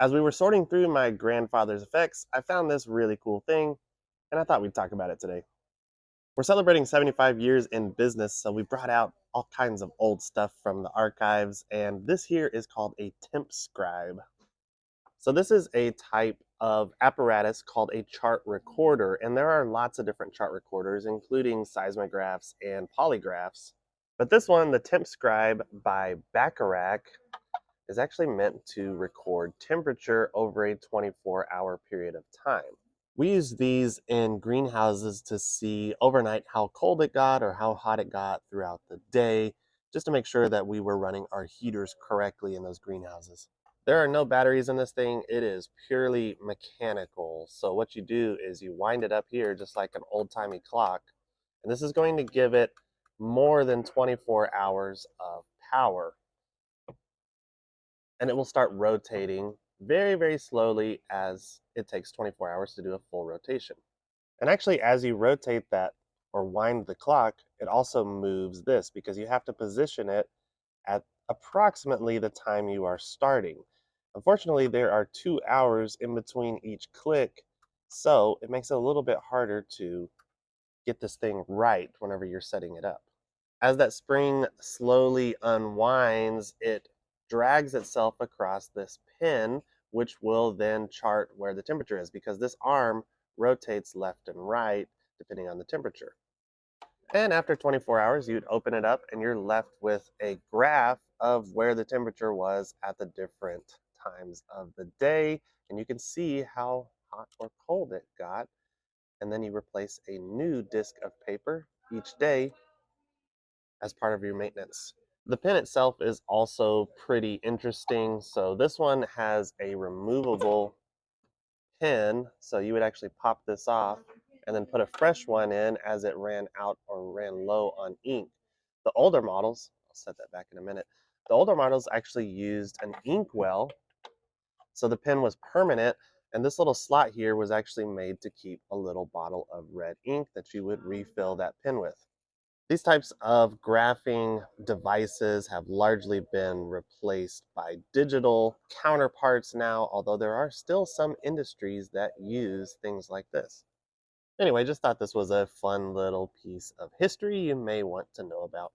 As we were sorting through my grandfather's effects, I found this really cool thing, and I thought we'd talk about it today. We're celebrating 75 years in business, so we brought out all kinds of old stuff from the archives, and this here is called a TempScribe. So this is a type of apparatus called a chart recorder, and there are lots of different chart recorders, including seismographs and polygraphs. But this one, the TempScribe by Bacharach, is actually meant to record temperature over a 24-hour period of time. We use these in greenhouses to see overnight how cold it got or how hot it got throughout the day, just to make sure that we were running our heaters correctly in those greenhouses. There are no batteries in this thing. It is purely mechanical. So what you do is you wind it up here just like an old-timey clock, and this is going to give it more than 24 hours of power. And it will start rotating very, very slowly as it takes 24 hours to do a full rotation. And actually, as you rotate that or wind the clock, it also moves this because you have to position it at approximately the time you are starting. Unfortunately, there are 2 hours in between each click, so it makes it a little bit harder to get this thing right whenever you're setting it up. As that spring slowly unwinds, it drags itself across this pin, which will then chart where the temperature is because this arm rotates left and right depending on the temperature. And after 24 hours, you'd open it up and you're left with a graph of where the temperature was at the different times of the day. And you can see how hot or cold it got. And then you replace a new disc of paper each day as part of your maintenance. The pin itself is also pretty interesting. So this one has a removable pin, so you would actually pop this off and then put a fresh one in as it ran out or ran low on ink. The older models, I'll set that back in a minute, the older models actually used an inkwell, so the pin was permanent, and this little slot here was actually made to keep a little bottle of red ink that you would refill that pin with. These types of graphing devices have largely been replaced by digital counterparts now, although there are still some industries that use things like this. Anyway, just thought this was a fun little piece of history you may want to know about.